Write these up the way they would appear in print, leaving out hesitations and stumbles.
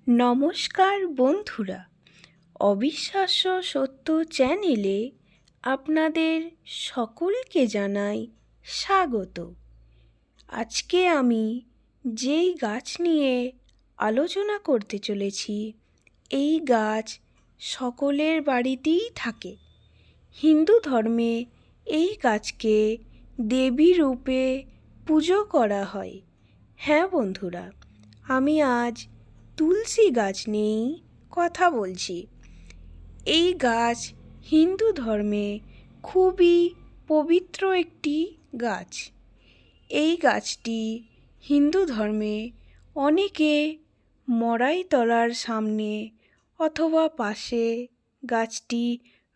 নমস্কার বন্ধুরা, অবিশ্বাস্য সত্য চ্যানেলে আপনাদের সকলকে জানাই স্বাগত। আজকে আমি যেই গাছ নিয়ে আলোচনা করতে চলেছি, এই গাছ সকলের বাড়িতেই থাকে। হিন্দু ধর্মে এই গাছকে দেবী রূপে পুজো করা হয়। হ্যাঁ বন্ধুরা, আমি আজ তুলসী গাছ নিয়েই কথা বলছি। এই গাছ হিন্দু ধর্মে খুবই পবিত্র একটি গাছ। এই গাছটি হিন্দু ধর্মে অনেকে মড়াই তলার সামনে অথবা পাশে গাছটি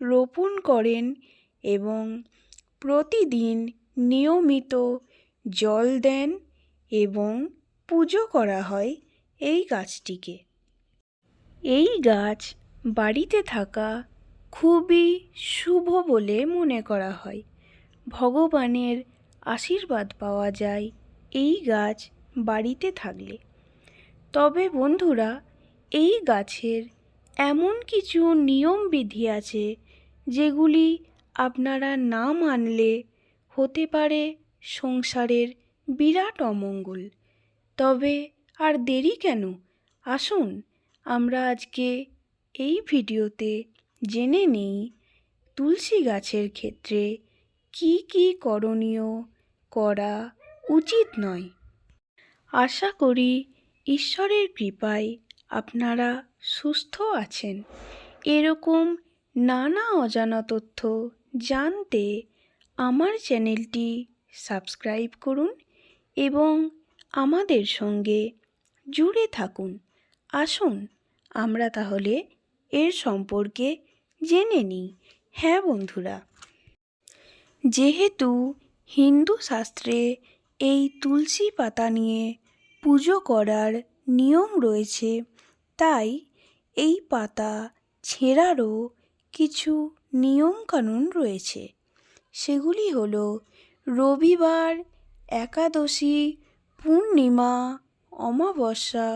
রোপণ করেন এবং প্রতিদিন নিয়মিত জল দেন এবং পুজো করা হয় এই গাছটিকে। এই গাছ বাড়িতে থাকা খুবই শুভ বলে মনে করা হয়। ভগবানের আশীর্বাদ পাওয়া যায় এই গাছ বাড়িতে থাকলে। তবে বন্ধুরা, এই গাছের এমন কিছু নিয়মবিধি আছে যেগুলি আপনারা না মানলে হতে পারে সংসারের বিরাট অমঙ্গল। তবে আর দেরি কেন, আসুন আমরা আজকে এই ভিডিওতে জেনে নিই তুলসী গাছের ক্ষেত্রে কি কি করণীয় করা উচিত নয়। আশা করি ঈশ্বরের কৃপায় আপনারা সুস্থ আছেন। এরকম নানা অজানা তথ্য জানতে আমার চ্যানেলটি সাবস্ক্রাইব করুন এবং আমাদের সঙ্গে জুড়ে থাকুন। আসুন আমরা তাহলে এর সম্পর্কে জেনে নিই। হ্যাঁ বন্ধুরা, যেহেতু হিন্দু শাস্ত্রে এই তুলসী পাতা নিয়ে পুজো করার নিয়ম রয়েছে, তাই এই পাতা ছেঁড়ারও কিছু নিয়মকানুন রয়েছে। সেগুলি হলো রবিবার, একাদশী, পূর্ণিমা, অমাবস্যা,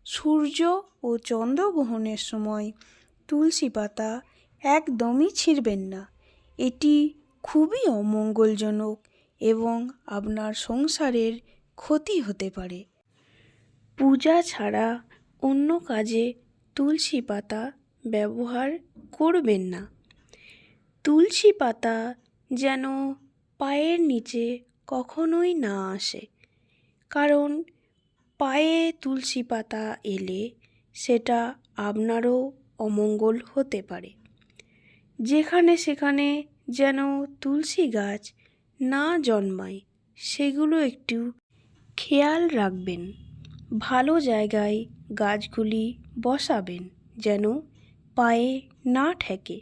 সূর্য ও চন্দ্রগ্রহণের সময় তুলসী পাতা একদমই ছিঁড়বেন না। এটি খুবই অমঙ্গলজনক এবং আপনার সংসারের ক্ষতি হতে পারে। পূজা ছাড়া অন্য কাজে তুলসী পাতা ব্যবহার করবেন না। তুলসী পাতা যেন পায়ের নিচে কখনোই না আসে, কারণ পায়ে তুলসী পাতা এলে সেটা আপনারও অমঙ্গল হতে পারে। যেখানে সেখানে যেন তুলসী গাছ না জন্মায়, সেগুলো একটু খেয়াল রাখবেন। ভালো জায়গায় গাছগুলি বসাবেন যেন পায়ে না ঠেকে।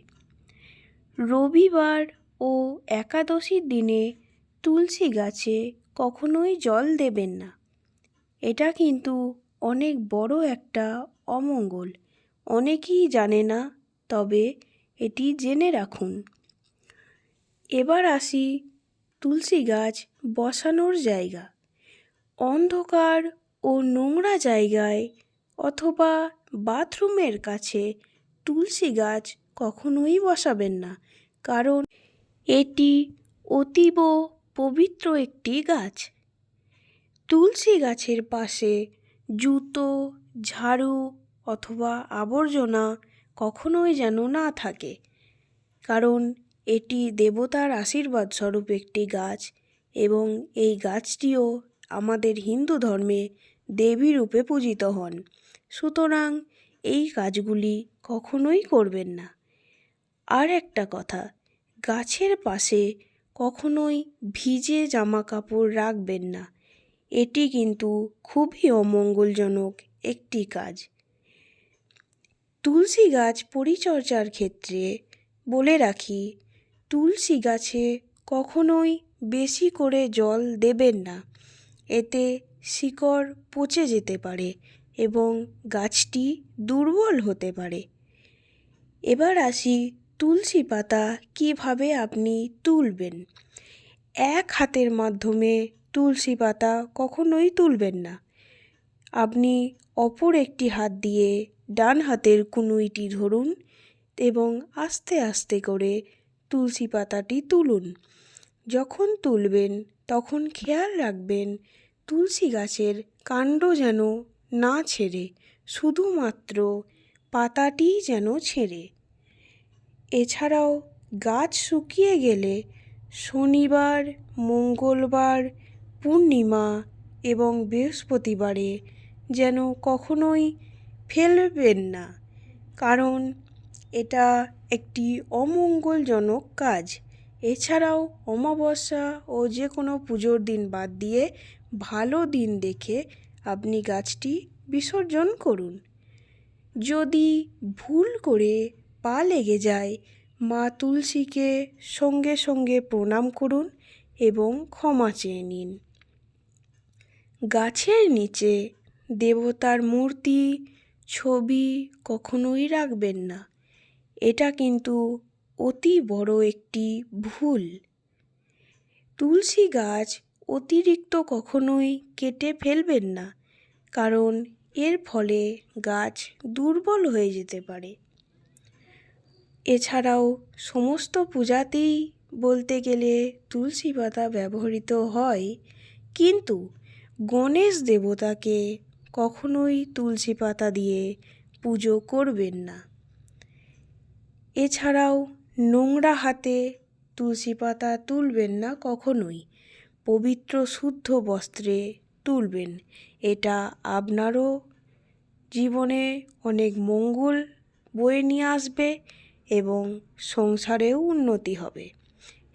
রবিবার ও একাদশীর দিনে তুলসী গাছে কখনোই জল দেবেন না। এটা কিন্তু অনেক বড় একটা অমঙ্গল। অনেকেই জানে না, তবে এটি জেনে রাখুন। এবার আসি তুলসী গাছ বসানোর জায়গা। অন্ধকার ও নোংরা জায়গায় অথবা বাথরুমের কাছে তুলসী গাছ কখনোই বসাবেন না, কারণ এটি অতীব পবিত্র একটি গাছ। তুলসী গাছের পাশে জুতো, ঝাড়ু অথবা আবর্জনা কখনোই যেন না থাকে, কারণ এটি দেবতার আশীর্বাদ স্বরূপ একটি গাছ এবং এই গাছটিও আমাদের হিন্দু ধর্মে দেবী রূপে পূজিত হন। সুতরাং এই কাজগুলি কখনোই করবেন না। আর একটা কথা, গাছের পাশে কখনোই ভিজে জামা কাপড় রাখবেন না। এটি কিন্তু খুবই অমঙ্গলজনক একটি কাজ। তুলসী গাছ পরিচর্যার ক্ষেত্রে বলে রাখি, তুলসী গাছে কখনোই বেশি করে জল দেবেন না। এতে শিকড় পচে যেতে পারে এবং গাছটি দুর্বল হতে পারে। এবার আসি তুলসী পাতা কিভাবে আপনি তুলবেন। এক হাতের মাধ্যমে তুলসী পাতা কখনোই তুলবেন না। আপনি অপর একটি হাত দিয়ে ডান হাতের কনুইটি ধরুন এবং আস্তে আস্তে করে তুলসী পাতাটি তুলুন। যখন তুলবেন তখন খেয়াল রাখবেন তুলসী গাছের কাণ্ড যেন না ছেড়ে, শুধুমাত্র পাতাটিই যেন ছেড়ে। এছাড়াও গাছ শুকিয়ে গেলে শনিবার, মঙ্গলবার, পূর্ণিমা এবং বৃহস্পতিবারে যেন কখনোই ফেলবেন না, কারণ এটা একটি অমঙ্গলজনক কাজ। এছাড়াও অমাবস্যা ও যে কোনো পুজোর দিন বাদ দিয়ে ভালো দিন দেখে আপনি গাছটি বিসর্জন করুন। যদি ভুল করে পা লেগে যায়, মা তুলসীকে সঙ্গে সঙ্গে প্রণাম করুন এবং ক্ষমা চেয়ে নিন। গাছের নিচে দেবতার মূর্তি, ছবি কখনোই রাখবেন না। এটা কিন্তু অতি বড় একটি ভুল। তুলসী গাছ অতিরিক্ত কখনোই কেটে ফেলবেন না, কারণ এর ফলে গাছ দুর্বল হয়ে যেতে পারে। এছাড়াও সমস্ত পূজাতেই বলতে গেলে তুলসী পাতা ব্যবহৃত হয়, কিন্তু গণেশ দেবতাকে কখনোই তুলসী পাতা দিয়ে পুজো করবেন না। এছাড়াও নোংরা হাতে তুলসী পাতা তুলবেন না কখনোই, পবিত্র শুদ্ধ বস্ত্রে তুলবেন। এটা আপনারও জীবনে অনেক মঙ্গল বয়ে নিয়ে আসবে এবং সংসারেও উন্নতি হবে।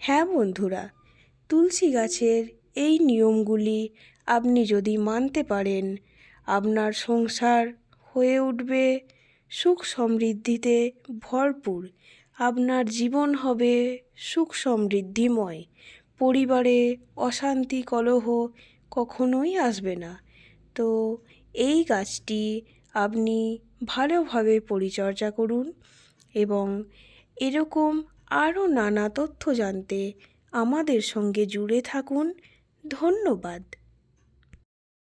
হ্যাঁ বন্ধুরা, তুলসী গাছের এই নিয়মগুলি আপনি যদি মানতে পারেন, আপনার সংসার হয়ে উঠবে সুখ সমৃদ্ধিতে ভরপুর। আপনার জীবন হবে সুখ সমৃদ্ধিময়। পরিবারে অশান্তি কলহ কখনোই আসবে না। তো এই গাছটি আপনি ভালোভাবে পরিচর্যা করুন এবং এরকম আরও নানা তথ্য জানতে আমাদের সঙ্গে জুড়ে থাকুন। ধন্যবাদ।